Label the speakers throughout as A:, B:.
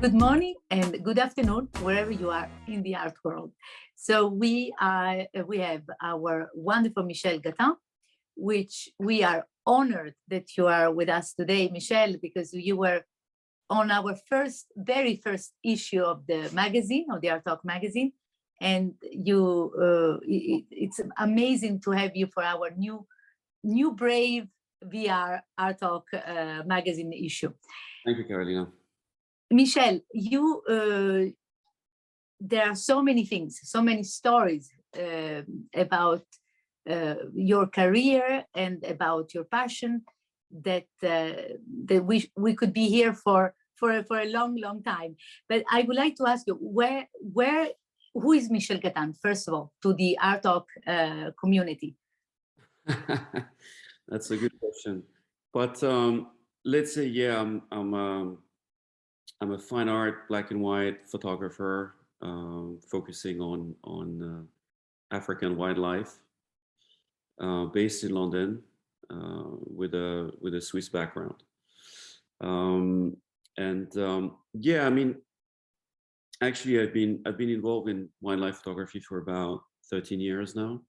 A: Good morning and good afternoon, wherever you are in the art world. So we have our wonderful Michel Ghatan, which we are honored that you are with us today, Michel, because you were on our very first issue of the magazine, of the Art Talk magazine, and it's amazing to have you for our new brave VR Art Talk magazine issue.
B: Thank you, Carolina.
A: Michel, there are so many things, so many stories about your career and about your passion that we could be here for a long time. But I would like to ask you, who is Michel Ghatan, first of all, to the Art Talk community?
B: That's a good question. But let's say, yeah, I'm a fine art, black and white photographer, focusing on African wildlife, based in London, with a Swiss background. Yeah, I mean, actually, I've been involved in wildlife photography for about 13 years now,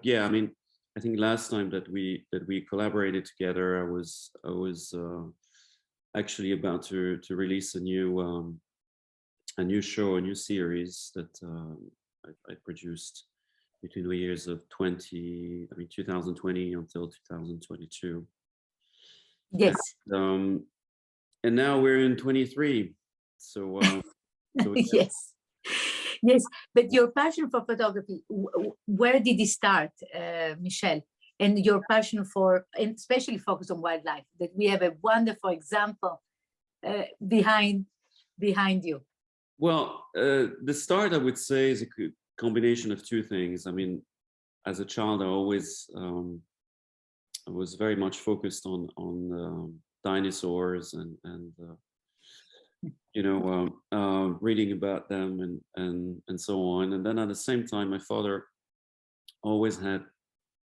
B: yeah, I mean, I think last time that we collaborated together, I was actually about to release a new show, a new series that I produced between the years of 2020 until 2022.
A: Yes.
B: And now we're in 23. So
A: yes. Yes, but your passion for photography, where did it start, Michel? And your passion for, and especially focus on wildlife, that we have a wonderful example behind you.
B: Well, the start, I would say, is a combination of two things. I mean, as a child, I was very much focused on dinosaurs and reading about them and so on. And then at the same time, my father always had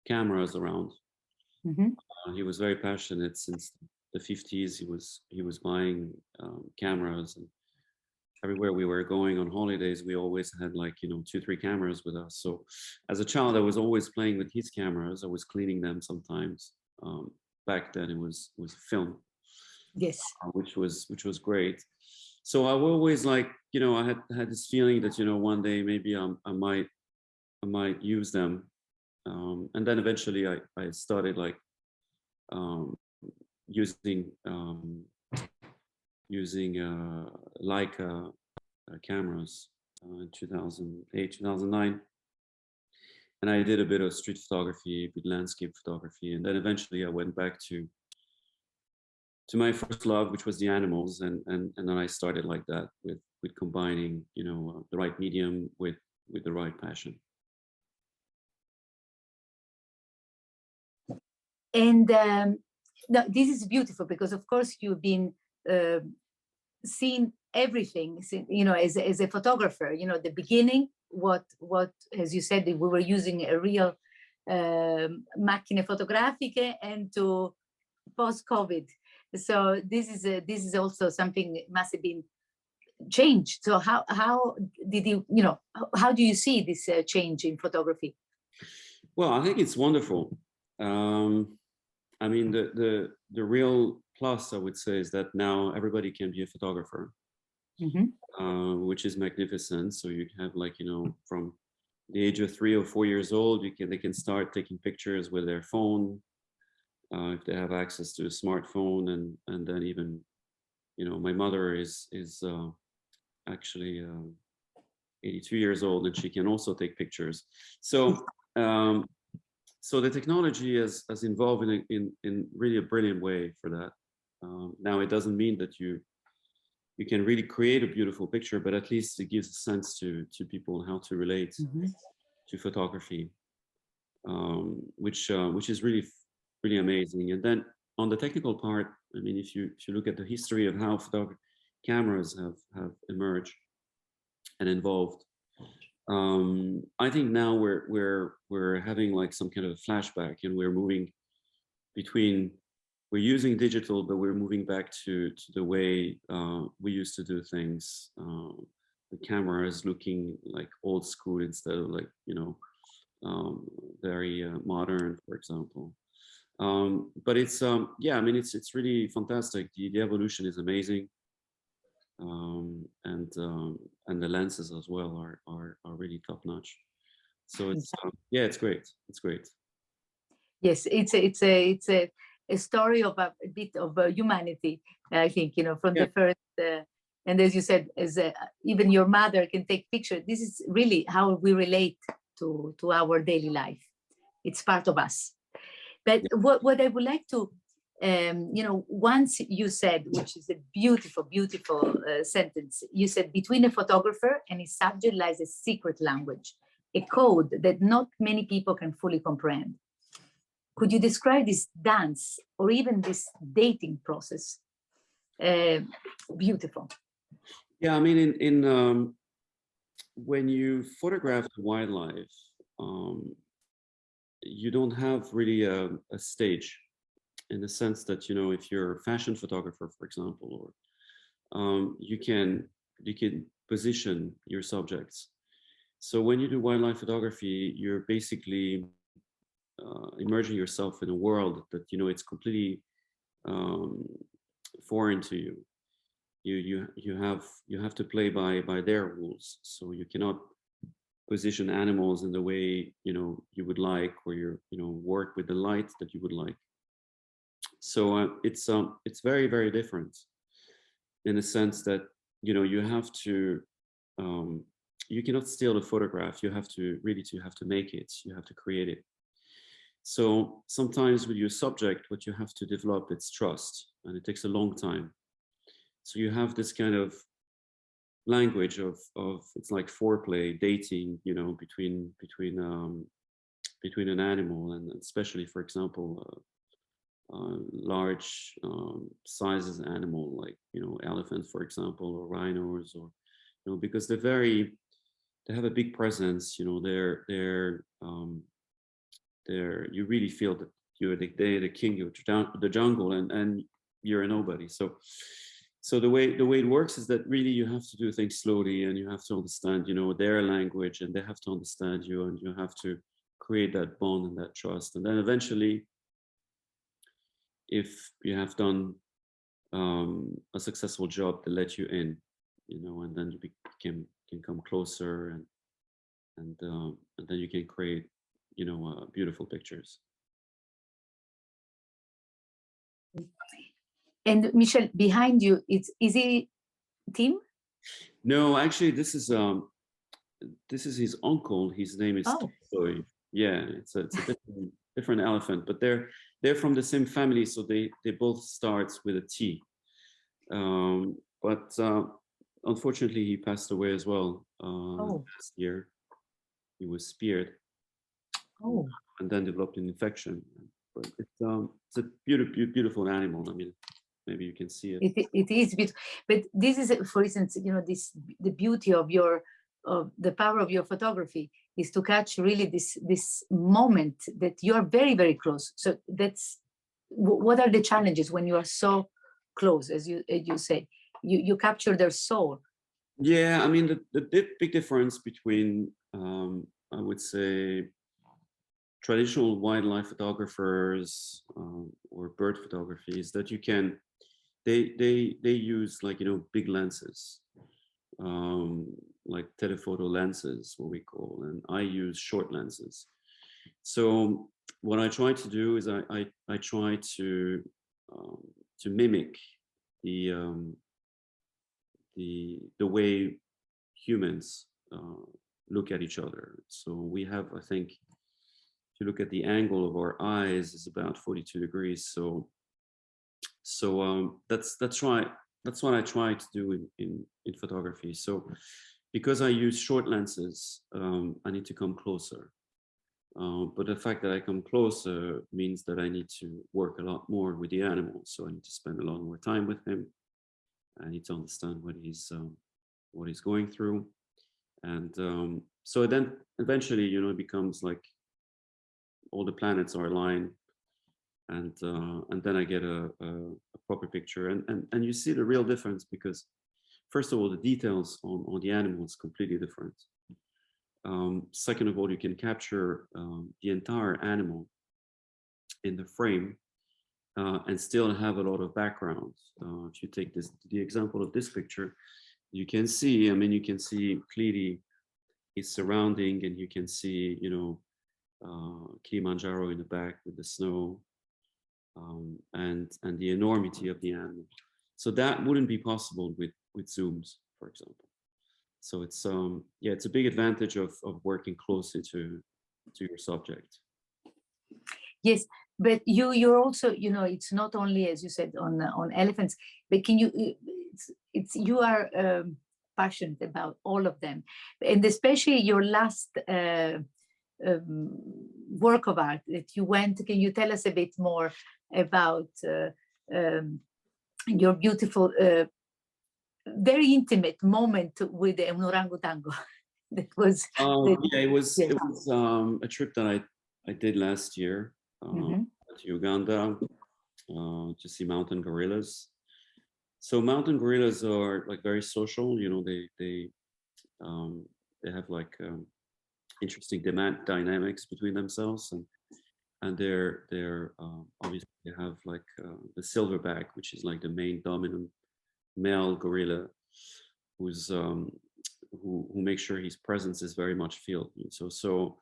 B: cameras around.
A: Mm-hmm.
B: He was very passionate since the 50s. He was buying cameras, and everywhere we were going on holidays, we always had 2-3 cameras with us. So as a child, I was always playing with his cameras. I was cleaning them sometimes. Back then, it was film.
A: Yes,
B: which was great. So I always I had this feeling that one day maybe I might use them, and then eventually I started using Leica cameras in 2008, 2009, and I did a bit of street photography, with landscape photography, and then eventually I went back to my first love, which was the animals, and then I started like that with combining the right medium with the right passion.
A: And no, this is beautiful, because of course you've been seeing everything, as a photographer. The beginning, what as you said, we were using a real macchine fotografiche, and to post-COVID. So this is also something that must have been changed. So how did how do you see this change in photography?
B: Well, I think it's wonderful. I mean, the real plus, I would say, is that now everybody can be a photographer, mm-hmm. Which is magnificent. So you have from the age of 3 or 4 years old, they can start taking pictures with their phone. If they have access to a smartphone, and then even, my mother is actually 82 years old, and she can also take pictures. So so the technology has evolved in really a brilliant way for that. Now, it doesn't mean that you can really create a beautiful picture, but at least it gives a sense to people how to relate, mm-hmm. to photography, which is really amazing. And then on the technical part, I mean, if you look at the history of how cameras have emerged and evolved, I think now we're having some kind of a flashback, and we're moving between we're using digital, but we're moving back to the way we used to do things. The camera is looking like old school instead of like, you know, very modern, for example. But it's yeah, I mean, it's really fantastic. The evolution is amazing, and the lenses as well are really top notch. So it's yeah, it's great. It's great.
A: Yes, it's a story of a bit of humanity. I think, you know, from
B: Yeah.
A: the first. And as you said, as even your mother can take pictures. This is really how we relate to our daily life. It's part of us. But what I would like to, you know, once you said, which is a beautiful, beautiful sentence, you said, between a photographer and his subject lies a secret language, a code that not many people can fully comprehend. Could you describe this dance or even this dating process? Beautiful.
B: Yeah, I mean, in when you photograph wildlife, you don't have really a stage, in the sense that, you know, if you're a fashion photographer, for example, or you can position your subjects. So when you do wildlife photography, you're basically immersing yourself in a world that, you know, it's completely foreign to you. You have to play by their rules. So you cannot position animals in the way, you know, you would like, or you know, work with the light that you would like. So it's very, very different, in the sense that, you know, you have to you cannot steal the photograph. You have to really make it. You have to create it. So sometimes with your subject, what you have to develop, it's trust, and it takes a long time. So you have this kind of language of it's like foreplay, dating, you know, between an animal, and especially, for example, large sizes animal, like, you know, elephants, for example, or rhinos, or, you know, because they have a big presence, you know, they're you really feel that you're the king of the jungle, and you're a nobody. So the way it works is that really you have to do things slowly, and you have to understand, you know, their language, and they have to understand you, and you have to create that bond and that trust. And then eventually, if you have done a successful job, they let you in, you know, and then you can come closer, and then you can create, you know, beautiful pictures.
A: And Michel, behind you, is he Tim?
B: No, actually, this is his uncle. His name is Toy. Yeah, it's a different elephant, but they're from the same family, so they both start with a T. But unfortunately, he passed away as well last year. He was speared, and then developed an infection. But it's a beautiful animal. I mean, maybe you can see it.
A: It is beautiful, but this is, for instance, you know, the beauty of the power of your photography is to catch really this moment that you are very, very close. So that's what are the challenges when you are so close, as you say, you capture their soul.
B: Yeah, I mean, the big difference between I would say traditional wildlife photographers or bird photography is that they use, like, you know, big lenses, like telephoto lenses, what we call, and I use short lenses. So what I try to do is I try to mimic the way humans look at each other. So we have, I think, if you look at the angle of our eyes, is about 42 degrees. So that's right. That's what I try to do in photography. So because I use short lenses, I need to come closer. But the fact that I come closer means that I need to work a lot more with the animal. So I need to spend a lot more time with him. I need to understand what he's going through, and so then eventually, you know, it becomes like all the planets are aligned, and then I get a proper picture, and you see the real difference, because first of all, the details on the animal is completely different. Second of all, you can capture the entire animal in the frame and still have a lot of background. If you take the example of this picture, you can see, I mean, you can see clearly his surrounding, and you can see, you know, Kilimanjaro in the back with the snow, and the enormity of the animal. So that wouldn't be possible with zooms, for example. So it's yeah, it's a big advantage of working closely to your subject.
A: Yes, but you're also, you know, it's not only, as you said, on elephants, but can you, it's you are passionate about all of them, and especially your last work of art that you went. Can you tell us a bit more about your beautiful, very intimate moment with the orangutango? That was
B: yeah, it was a trip that I did last year to Uganda to see mountain gorillas. So mountain gorillas are like very social, you know, they have like interesting dynamics between themselves, and they're obviously they have like the silverback, which is like the main dominant male gorilla, who's who makes sure his presence is very much felt. So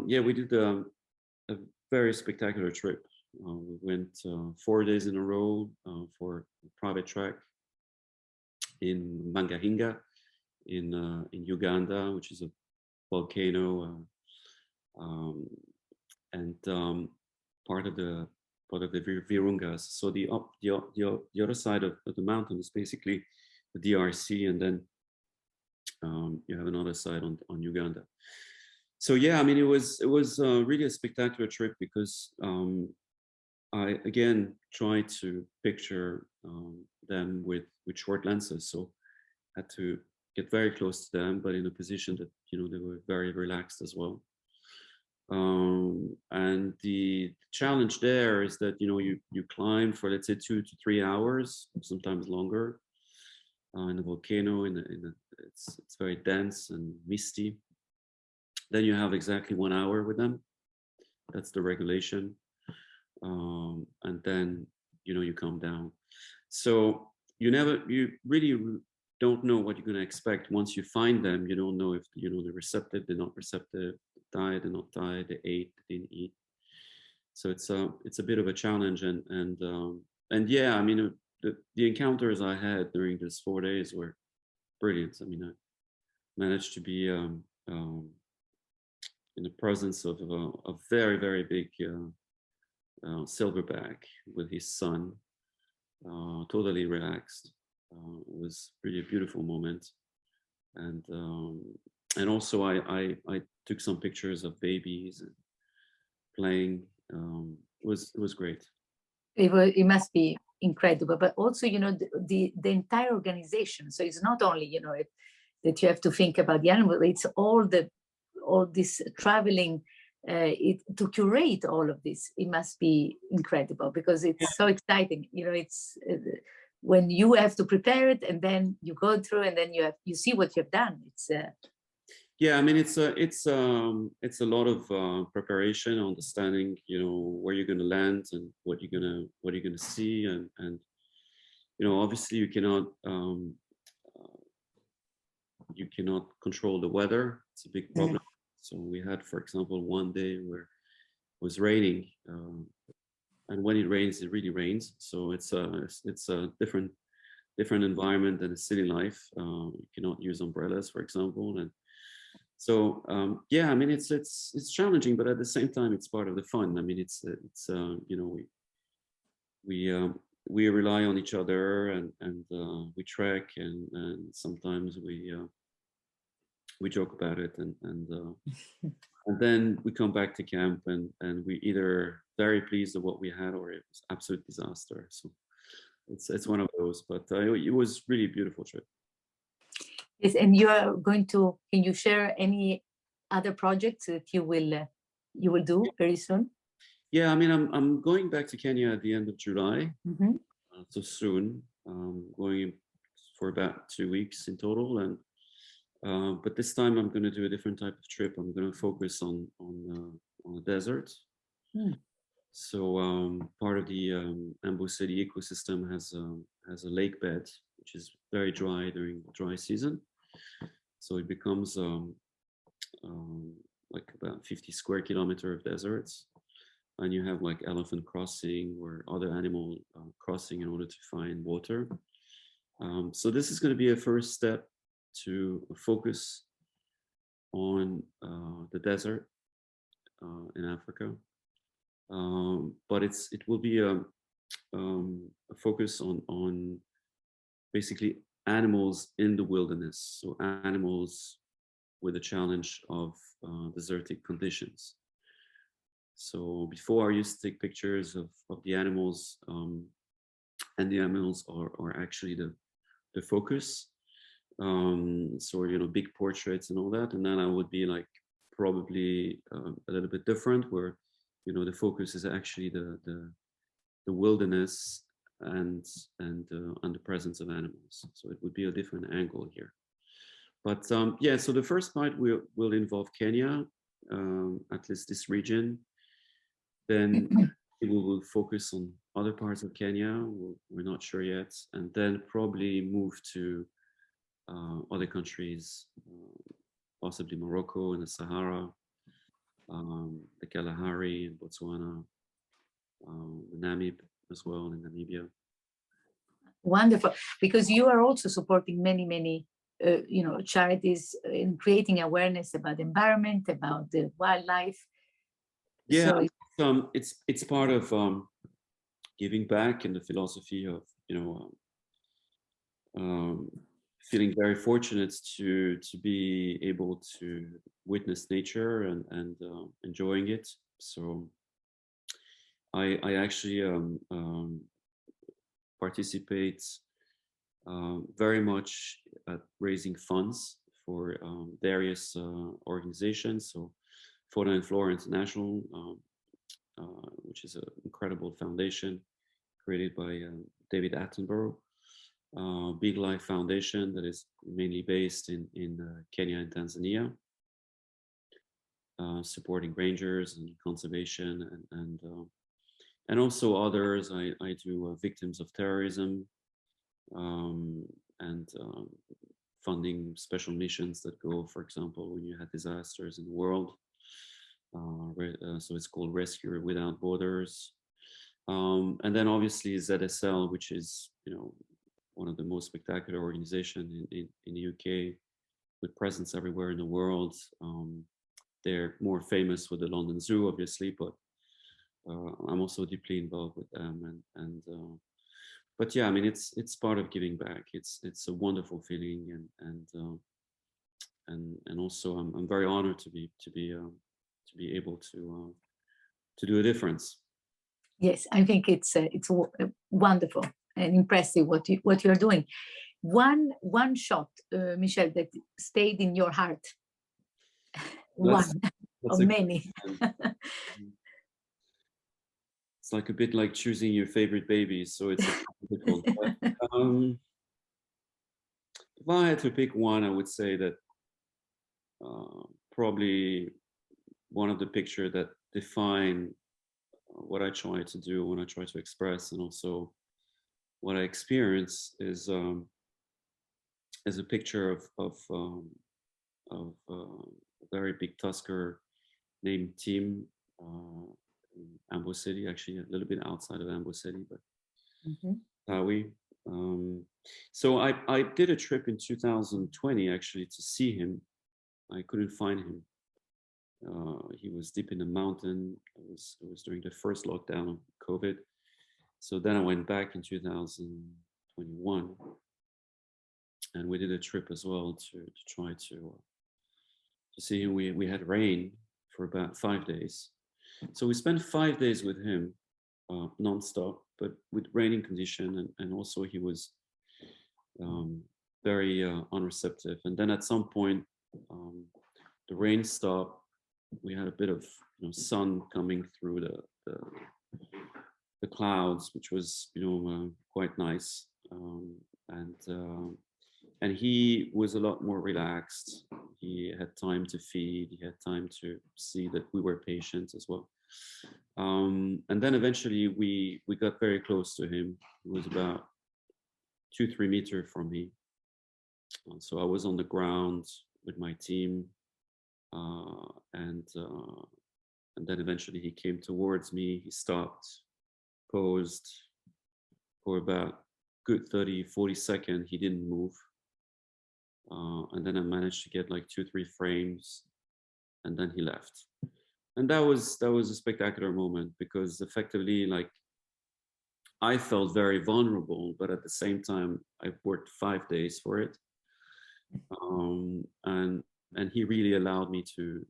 B: yeah, we did a very spectacular trip. We went 4 days in a row for a private track in Mangahinga in Uganda, which is a volcano, and part of the Virungas. So the other side of the mountain is basically the DRC, and then you have another side on Uganda. So yeah, I mean, it was really a spectacular trip, because I again tried to picture them with short lenses, so I had to get very close to them, but in a position that, you know, they were very relaxed as well. And the challenge there is that, you know, you climb for, let's say, 2 to 3 hours, sometimes longer, in the volcano. It's very dense and misty. Then you have exactly 1 hour with them. That's the regulation. And then, you know, you come down. So you really don't know what you're going to expect. Once you find them, you don't know if, you know, they're receptive, they're not receptive, died, they're not died, they ate, they didn't eat. So it's a bit of a challenge, and yeah, I mean, the encounters I had during these 4 days were brilliant. I mean, I managed to be in the presence of a very, very big silverback with his son, totally relaxed. It was really a beautiful moment, and also I took some pictures of babies and playing. It was great.
A: It must be incredible, but also, you know, the entire organization. So it's not only, you know, that you have to think about the animal, it's all this traveling to curate all of this. It must be incredible, because it's so exciting. You know, it's when you have to prepare it, and then you go through, and then you see what you've done. It's
B: yeah, I mean, it's a lot of preparation, understanding, you know, where you're going to land and what you're going to see, and you know, obviously you cannot control the weather. It's a big problem. So we had, for example, one day where it was raining, and when it rains, it really rains. So it's a different environment than a city life. You cannot use umbrellas, for example, and so yeah, I mean, it's challenging, but at the same time, it's part of the fun. I mean, it's you know, we rely on each other, and we trek, and sometimes we joke about it, and then we come back to camp, and we either very pleased with what we had, or it was absolute disaster. So it's one of those, but it was really a beautiful trip.
A: Yes, and you are going to. Can you share any other projects that you will do very soon?
B: Yeah, I mean, I'm going back to Kenya at the end of July,
A: Mm-hmm.
B: so soon. Going for about 2 weeks in total, and but this time I'm going to do a different type of trip. I'm going to focus on the desert.
A: Mm.
B: So part of the Ambo City ecosystem has a lake bed, which is very dry during the dry season. So it becomes um, like about 50 square kilometer of deserts, and you have like elephant crossing or other animal crossing in order to find water. So this is going to be a first step to focus on the desert in Africa, but it will be a focus on basically animals in the wilderness, so animals with the challenge of desertic conditions. So before I used to take pictures of the animals, and the animals are actually the focus. So, you know, big portraits and all that. And then I would be like probably a little bit different where, you know, the focus is actually the wilderness and the presence of animals. So it would be a different angle here. But yeah, so the first part will involve Kenya, at least this region. Then we will focus on other parts of Kenya. We're not sure yet, and then probably move to other countries, possibly Morocco and the Sahara, the Kalahari in Botswana, Namib as well in Namibia.
A: Wonderful, because you are also supporting many charities in creating awareness about the environment, about the wildlife.
B: Yeah,
A: so
B: it's part of giving back, and the philosophy of, you know, feeling very fortunate to be able to witness nature and enjoying it. So I actually participate very much at raising funds for various organizations. So Fauna and Flora International, which is an incredible foundation created by David Attenborough. Big Life Foundation that is mainly based in Kenya and Tanzania, supporting rangers and conservation and also others. I do victims of terrorism, and funding special missions that go, for example, when you had disasters in the world. So it's called Rescue Without Borders. And then obviously ZSL, which is, you know, one of the most spectacular organizations in the UK, with presence everywhere in the world. They're more famous with the London Zoo, obviously, but I'm also deeply involved with them. But yeah, I mean, it's part of giving back. It's a wonderful feeling, and also I'm very honored to be able to do a difference.
A: Yes, I think it's wonderful and impressive what you're doing. One shot, Michel, that stayed in your heart. One of many.
B: It's like a bit like choosing your favorite baby, so it's difficult. But, if I had to pick one, I would say that probably one of the pictures that define what I try to do when I try to express, and also what I experience, is a picture of a very big tusker named Tim in Ambo City, actually a little bit outside of Ambo City, but Tawi. So I did a trip in 2020 actually to see him. I couldn't find him. He was deep in the mountain. It was during the first lockdown of COVID. So then I went back in 2021, and we did a trip as well to try to see him. We had rain for about 5 days. So we spent 5 days with him, non-stop, but with raining condition, and also he was very unreceptive. And then at some point, the rain stopped. We had a bit of sun coming through the clouds, which was, you know, quite nice. And he was a lot more relaxed. He had time to feed. He had time to see that we were patient as well. And then eventually we got very close to him. He was about 2-3 meters from me. So I was on the ground with my team, and then eventually he came towards me. He stopped, posed for about good 30-40 seconds. He didn't move, and then I managed to get like 2-3 frames, and then he left. And that was a spectacular moment, because effectively, like, I felt very vulnerable, but at the same time I worked 5 days for it. And he really allowed me to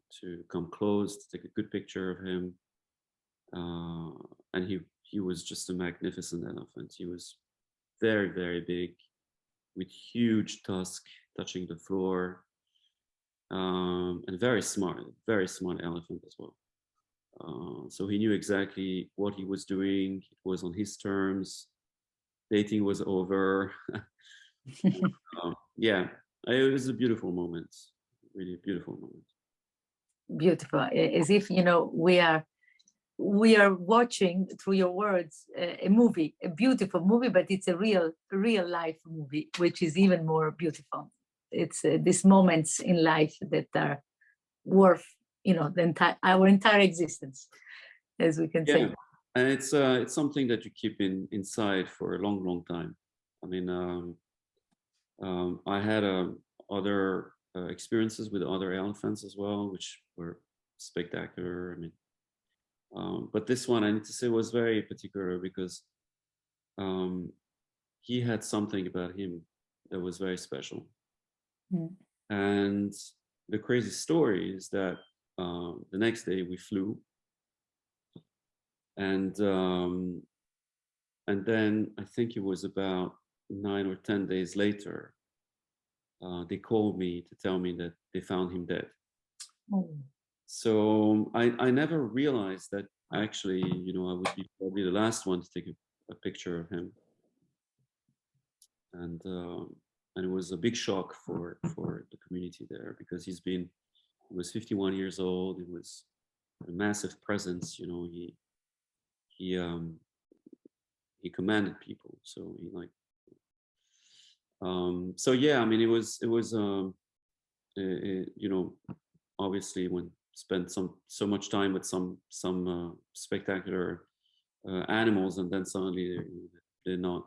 B: come close, to take a good picture of him. And he was just a magnificent elephant. He was very, very big, with huge tusk touching the floor, and very smart elephant as well. So he knew exactly what he was doing. It was on his terms. Dating was over. Yeah, it was a beautiful moment, really beautiful moment.
A: Beautiful, as if, you know, we are watching through your words a movie, a beautiful movie, but it's a real life movie, which is even more beautiful. It's these moments in life that are worth, you know, our entire existence, as we can say.
B: And it's something that you keep inside for a long time. I mean, I had other experiences with other elephants as well, which were spectacular. I mean, but this one, I need to say, was very particular, because he had something about him that was very special. And the crazy story is that the next day we flew, and then I think it was about 9 or 10 days later, they called me to tell me that they found him dead. So I never realized that actually, you know, I would be probably the last one to take a picture of him. And it was a big shock for the community there, because he was 51 years old. He was a massive presence, you know. He commanded people, so he like. So yeah, I mean, it was you know, obviously when spent so much time with some spectacular animals, and then suddenly they're not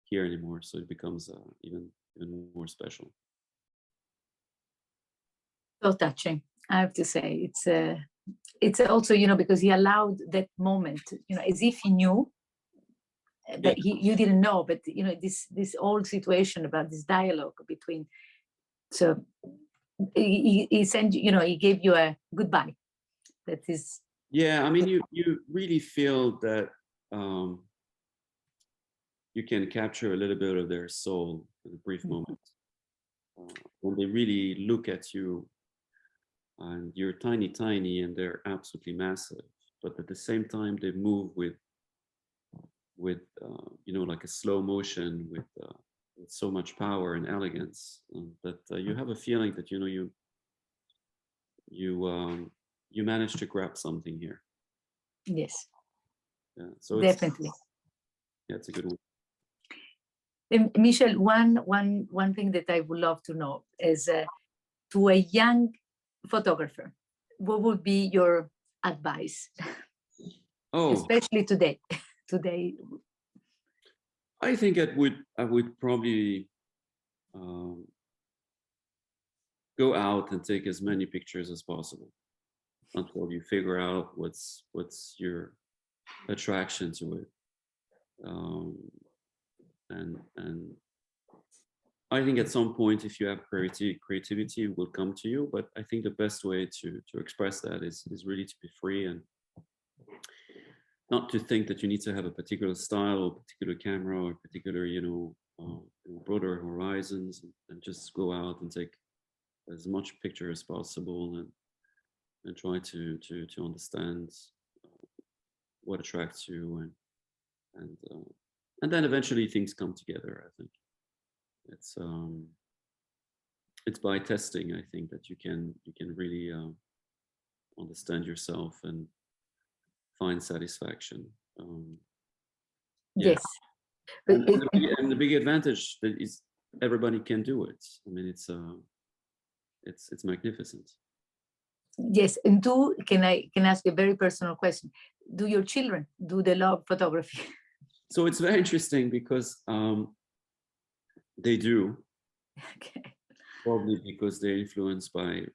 B: here anymore, so it becomes even more special.
A: So touching, I have to say. It's also, you know, because he allowed that moment, you know, as if he knew, but you didn't know. But you know, this whole situation about this dialogue between, so he sent, you know, he gave you a goodbye. That is.
B: Yeah, I mean, you really feel that you can capture a little bit of their soul in a brief moment, when they really look at you, and you're tiny, and they're absolutely massive, but at the same time they move with you know, like a slow motion, with so much power and elegance, that you have a feeling that, you know, you managed to grab something here.
A: Yes.
B: Yeah, so
A: definitely.
B: It's a good one.
A: Michel, one thing that I would love to know is, to a young photographer, what would be your advice? Especially today.
B: I think I would probably go out and take as many pictures as possible until you figure out what's your attraction to it. And I think at some point, if you have creativity will come to you. But I think the best way to express that is really to be free, and not to think that you need to have a particular style or particular camera or particular, you know, broader horizons, and just go out and take as much picture as possible, and try to understand what attracts you, and then eventually things come together. I think it's by testing, I think, that you can really understand yourself and find satisfaction. Yeah.
A: Yes.
B: And the big advantage that is everybody can do it. I mean, it's magnificent.
A: Yes, and can I ask you a very personal question? Do your children they love photography?
B: So it's very interesting because they do.
A: Okay.
B: Probably because they're influenced by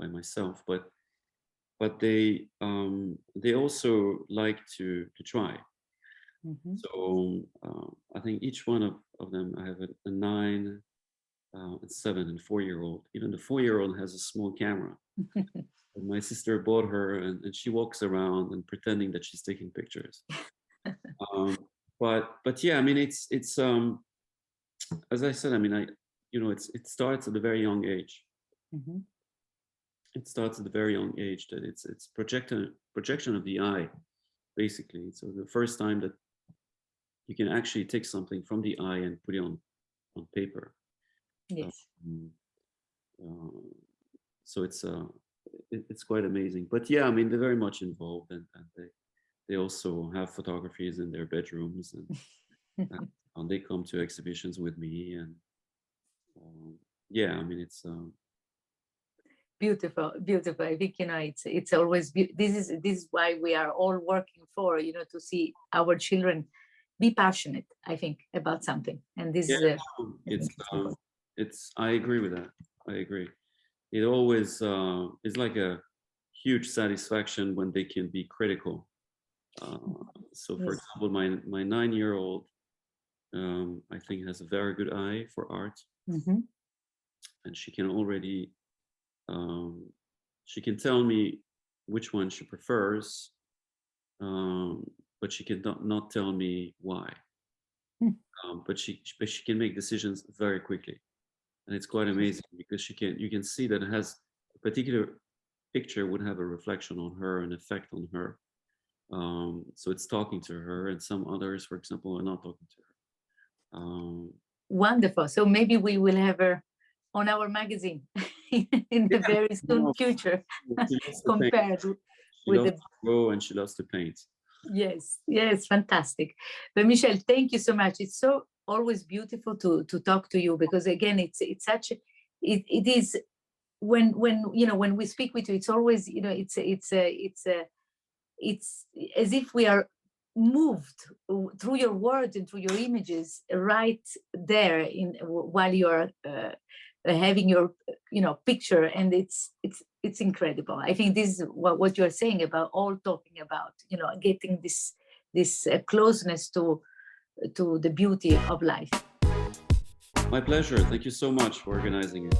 B: myself, but they also like to try.
A: Mm-hmm.
B: So I think each one of them, I have a 9, a 7, and 4-year-old. Even the 4-year-old has a small camera. And my sister bought her, and she walks around and pretending that she's taking pictures. But yeah, I mean, it's as I said, I mean, it starts at a very young age.
A: Mm-hmm.
B: It starts at a very young age that it's projection of the eye, basically. So the first time that you can actually take something from the eye and put it on paper.
A: Yes.
B: So it's quite amazing. But yeah, I mean, they're very much involved, and they also have photographies in their bedrooms, and they come to exhibitions with me, and yeah, I mean, it's
A: beautiful. I think it's always this is why we are all working for, to see our children be passionate, I think, about something. And this
B: is I agree with that. I agree. It always is like a huge satisfaction when they can be critical. So for example, my 9-year-old I think has a very good eye for art.
A: Mm-hmm.
B: And she can already she can tell me which one she prefers, but she can not tell me why. But she can make decisions very quickly, and it's quite amazing because you can see that it has a particular picture would have a reflection on her, an effect on her. So it's talking to her, and some others, for example, are not talking to her.
A: Wonderful. So maybe we will have her on our magazine in the very soon future. Compared with the
B: go, and she loves to paint.
A: Yes, fantastic. But Michel, thank you so much. It's so always beautiful to talk to you, because again, it's such it is when we speak with you, it's always it's as if we are moved through your words and through your images right there while you're having your picture, and it's incredible. I think this is what you're saying about all talking about getting this closeness to the beauty of life.
B: My pleasure. Thank you so much for organizing it.